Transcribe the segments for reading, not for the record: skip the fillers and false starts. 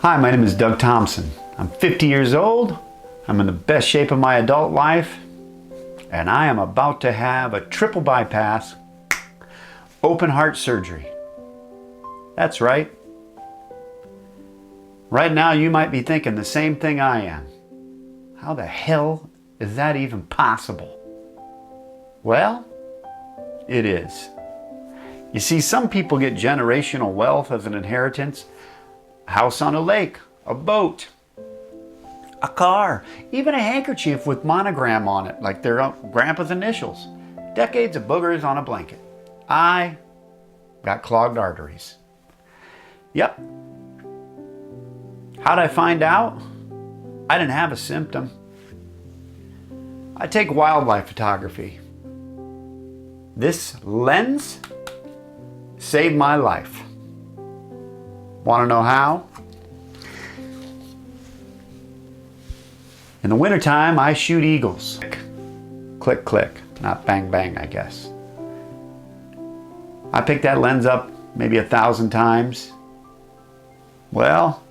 Hi, my name is Doug Thompson. I'm 50 years old. I'm in the best shape of my adult life, and I am about to have a triple bypass open heart surgery. That's right. Right now you might be thinking the same thing I am. How the hell is that even possible? Well, it is. You see, some people get generational wealth as an inheritance. A house on a lake, a boat, a car, even a handkerchief with monogram on it, like their grandpa's initials. Decades of boogers on a blanket. I got clogged arteries. Yep. How'd I find out? I didn't have a symptom. I take wildlife photography. This lens saved my life. Want to know how? In the wintertime, I shoot eagles. Click, click, not bang, bang, I guess. I picked that lens up maybe 1,000 times. Well,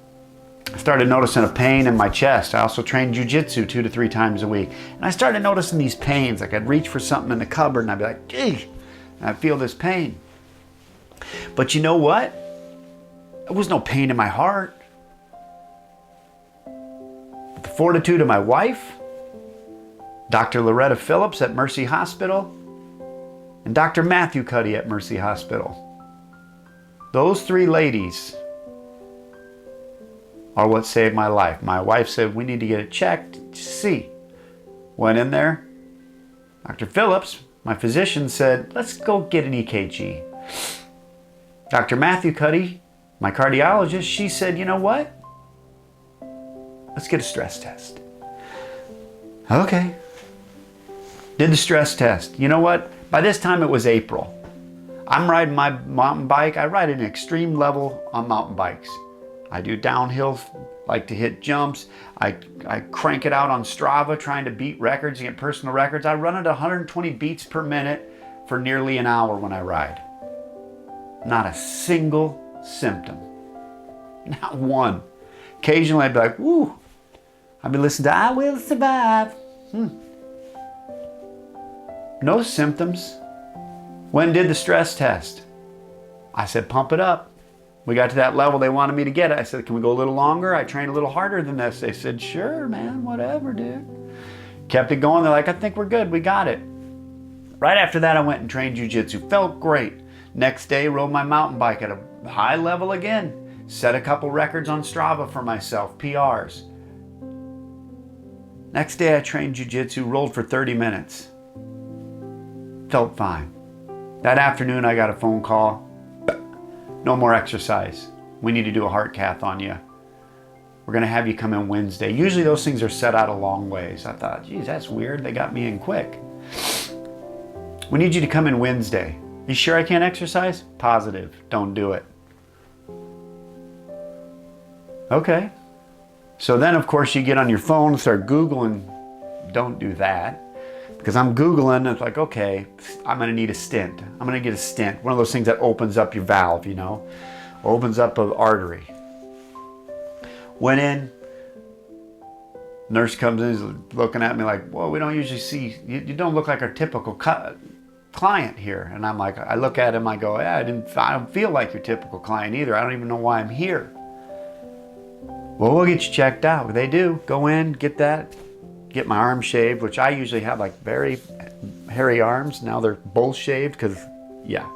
I started noticing a pain in my chest. I also trained jiu-jitsu 2 to 3 times a week. And I started noticing these pains. Like I'd reach for something in the cupboard and I'd be like, gee, and I'd feel this pain. But you know what? There was no pain in my heart. But the fortitude of my wife, Dr. Loretta Phillips at Mercy Hospital, and Dr. Matthew Cuddy at Mercy Hospital. Those 3 ladies are what saved my life. My wife said, we need to get it checked to see. Went in there. Dr. Phillips, my physician, said, let's go get an EKG. Dr. Matthew Cuddy, my cardiologist, she said, you know what? Let's get a stress test. Okay. Did the stress test. You know what? By this time it was April. I'm riding my mountain bike. I ride at an extreme level on mountain bikes. I do downhill, like to hit jumps. I crank it out on Strava, trying to beat records and get personal records. I run at 120 beats per minute for nearly an hour when I ride. Not a single symptom. Not one. Occasionally I'd be like, woo. I'd be listening to I Will Survive. No symptoms. When did the stress test? I said, pump it up. We got to that level they wanted me to get it. I said, can we go a little longer? I trained a little harder than this. They said, sure, man, whatever, dude. Kept it going. They're like, I think we're good. We got it. Right after that, I went and trained jiu-jitsu. Felt great. Next day, rode my mountain bike at a high level again. Set a couple records on Strava for myself, PRs. Next day, I trained jiu-jitsu, rolled for 30 minutes. Felt fine. That afternoon, I got a phone call. No more exercise. We need to do a heart cath on you. We're going to have you come in Wednesday. Usually those things are set out a long ways. I thought, geez, that's weird. They got me in quick. We need you to come in Wednesday. You sure I can't exercise? Positive. Don't do it. Okay. So then, of course, you get on your phone and start Googling. Don't do that. Because I'm Googling, it's like, okay, I'm going to need a stent. I'm going to get a stent. One of those things that opens up your valve, you know. Opens up an artery. Went in. Nurse comes in, is looking at me like, well, we don't usually see, you don't look like our typical client here. And I'm like, I look at him, I go, yeah, I don't feel like your typical client either. I don't even know why I'm here. Well, we'll get you checked out. They do. Go in, get that. Get my arm shaved, which I usually have like very hairy arms. Now they're both shaved because, yeah,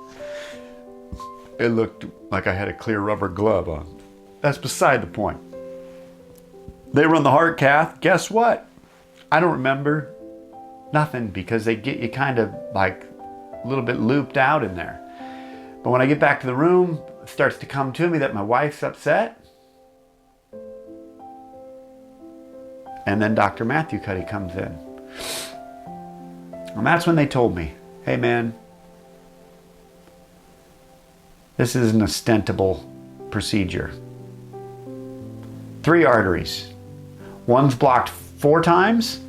it looked like I had a clear rubber glove on. That's beside the point. They run the heart cath. Guess what? I don't remember nothing because they get you kind of like a little bit looped out in there. But when I get back to the room, it starts to come to me that my wife's upset. And then Dr. Matthew Cuddy comes in. And that's when they told me, hey man, this is an ostentable procedure. 3 arteries. One's blocked 4 times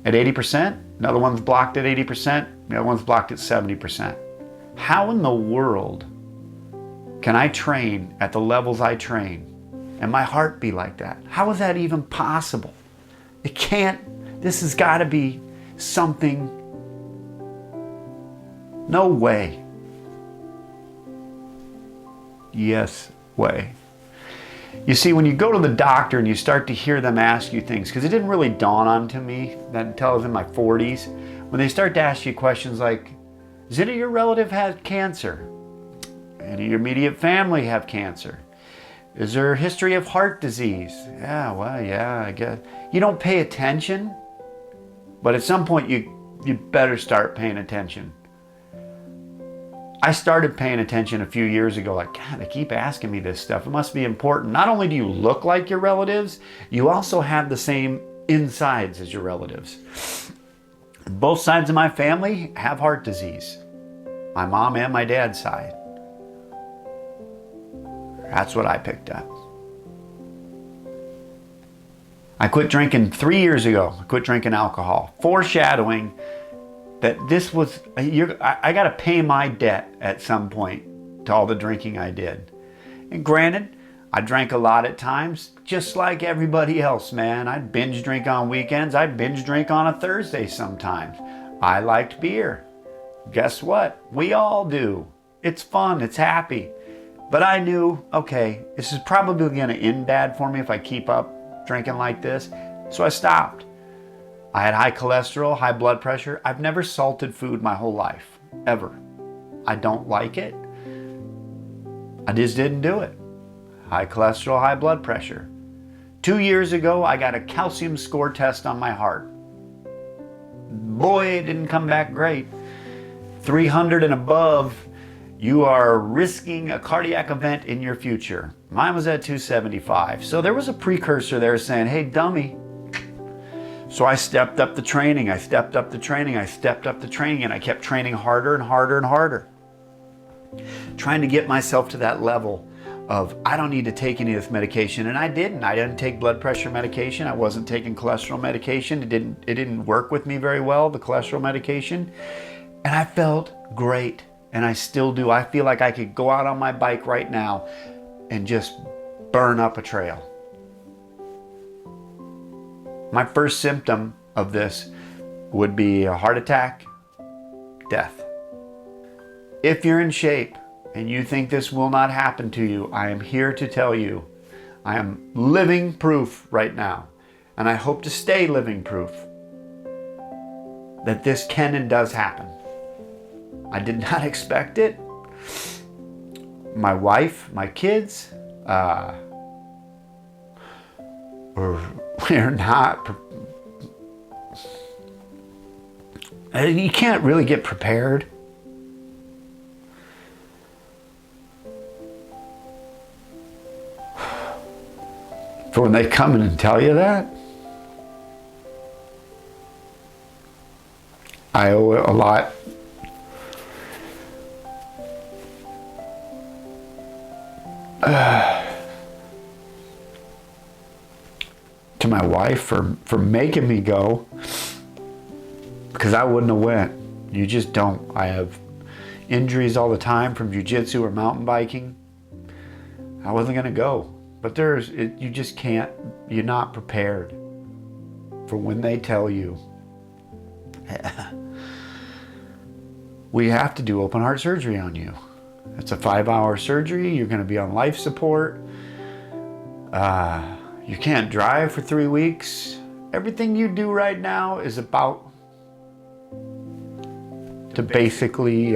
at 80%. Another one's blocked at 80%. The other one's blocked at 70%. How in the world can I train at the levels I train and my heart be like that? How is that even possible? It can't. This has got to be something. No way. Yes way. You see, when you go to the doctor and you start to hear them ask you things, because it didn't really dawn on to me that until I was in my 40s, when they start to ask you questions like, does any of your relative have cancer? Any of your immediate family have cancer? Is there a history of heart disease? Yeah, well, yeah, I guess. You don't pay attention, but at some point you better start paying attention. I started paying attention a few years ago, like, God, they keep asking me this stuff. It must be important. Not only do you look like your relatives, you also have the same insides as your relatives. Both sides of my family have heart disease. My mom and my dad's side. That's what I picked up. I quit drinking 3 years ago. I quit drinking alcohol, foreshadowing that this was, I got to pay my debt at some point to all the drinking I did. And granted, I drank a lot at times, just like everybody else, man. I'd binge drink on weekends. I'd binge drink on a Thursday sometimes. I liked beer. Guess what? We all do. It's fun. It's happy. But I knew, okay, this is probably going to end bad for me if I keep up drinking like this. So I stopped. I had high cholesterol, high blood pressure. I've never salted food my whole life, ever. I don't like it. I just didn't do it. High cholesterol, high blood pressure. 2 years ago, I got a calcium score test on my heart. Boy, it didn't come back great. 300 and above, you are risking a cardiac event in your future. Mine was at 275. So there was a precursor there saying, hey, dummy. So I stepped up the training. I stepped up the training. I stepped up the training, and I kept training harder and harder and harder. Trying to get myself to that level of, I don't need to take any of this medication. And I didn't. I didn't take blood pressure medication. I wasn't taking cholesterol medication. It didn't work with me very well, the cholesterol medication. And I felt great. And I still do. I feel like I could go out on my bike right now and just burn up a trail. My first symptom of this would be a heart attack, death. If you're in shape and you think this will not happen to you, I am here to tell you, I am living proof right now. And I hope to stay living proof that this can and does happen. I did not expect it. My wife, my kids, we're not. You can't really get prepared. For when they come in and tell you that. I owe it a lot. To my wife for making me go, because I wouldn't have went. You just don't. I have injuries all the time from jiu-jitsu or mountain biking. I wasn't going to go. But you just can't, you're not prepared for when they tell you, we have to do open heart surgery on you. It's a 5-hour surgery. You're going to be on life support. You can't drive for 3 weeks. Everything you do right now is about to basically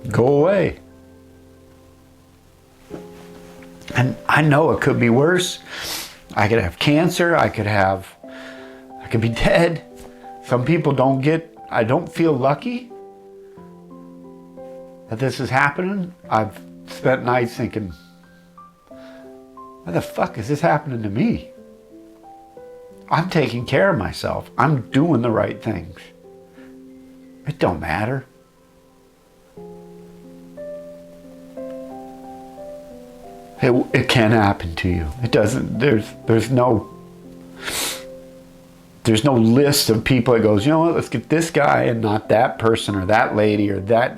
go away. And I know it could be worse. I could have cancer. I could be dead. Some people I don't feel lucky that this is happening. I've spent nights thinking, why the fuck is this happening to me? I'm taking care of myself. I'm doing the right things. It don't matter. It can happen to you. It doesn't. There's no list of people that goes, you know what, let's get this guy and not that person or that lady or that.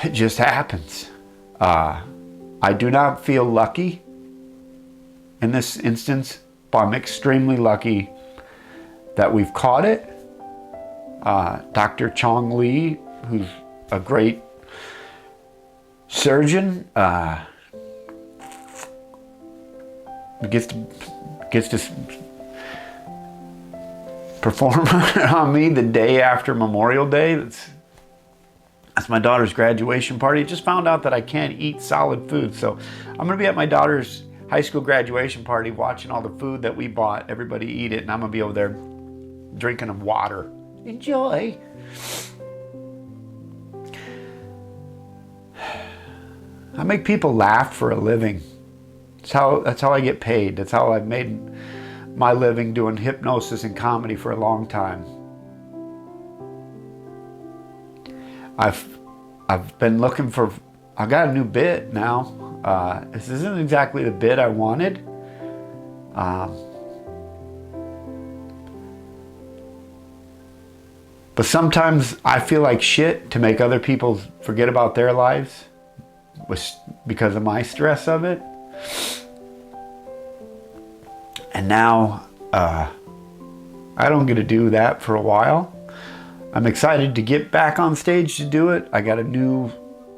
It just happens. I do not feel lucky in this instance, but I'm extremely lucky that we've caught it. Dr. Chong Lee, who's a great surgeon, gets to perform on me the day after Memorial Day. That's my daughter's graduation party. Just found out that I can't eat solid food, so I'm gonna be at my daughter's high school graduation party watching all the food that we bought, everybody eat it, and I'm gonna be over there drinking of water. Enjoy. I make people laugh for a living. That's how I get paid. That's how I've made my living, doing hypnosis and comedy for a long time. I've been looking for, I got a new bit now. This isn't exactly the bit I wanted. But sometimes I feel like shit to make other people forget about their lives because of my stress of it. And now I don't get to do that for a while. I'm excited to get back on stage to do it. I got a new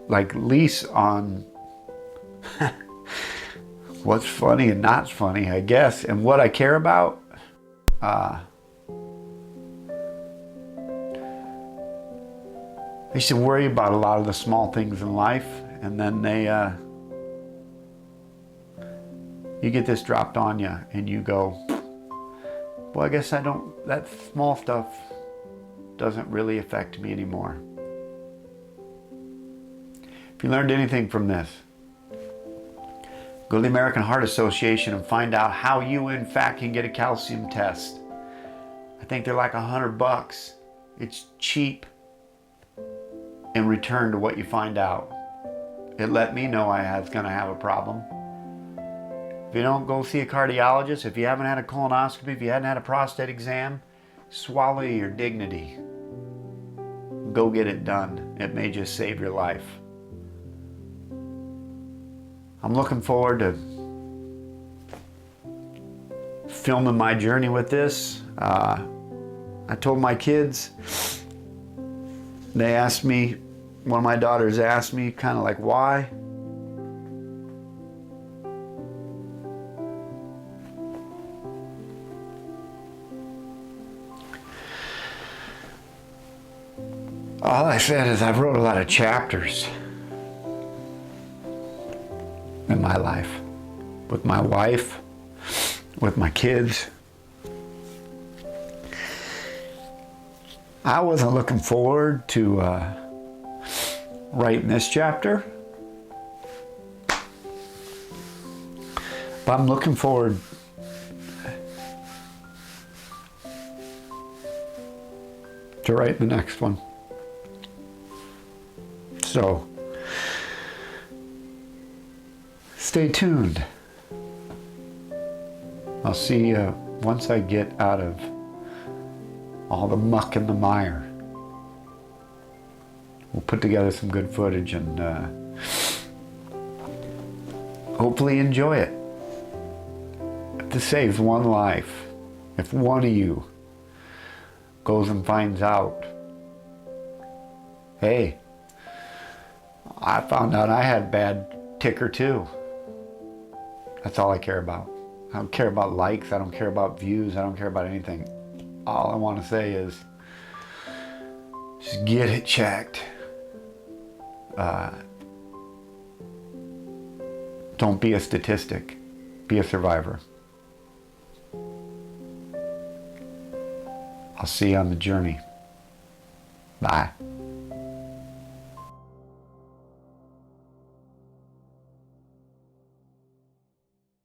lease on what's funny and not funny, I guess, and what I care about. I used to worry about a lot of the small things in life, and then you get this dropped on you, and you go, well, I guess that small stuff doesn't really affect me anymore. If you learned anything from this, go to the American Heart Association and find out how you, in fact, can get a calcium test. I think they're like $100. It's cheap in return to what you find out. It let me know I was going to have a problem. If you don't go see a cardiologist, if you haven't had a colonoscopy, if you hadn't had a prostate exam, swallow your dignity. Go get it done. It may just save your life. I'm looking forward to filming my journey with this. I told my kids, they asked me, one of my daughters asked me kind of like, why? All I said is I've wrote a lot of chapters in my life, with my wife, with my kids. I wasn't looking forward to writing this chapter, but I'm looking forward to writing the next one. So, stay tuned. I'll see you once I get out of all the muck and the mire. We'll put together some good footage and hopefully enjoy it. If this saves one life, if one of you goes and finds out, hey, I found out I had bad ticker too. That's all I care about. I don't care about likes. I don't care about views. I don't care about anything. All I want to say is just get it checked. Don't be a statistic. Be a survivor. I'll see you on the journey. Bye.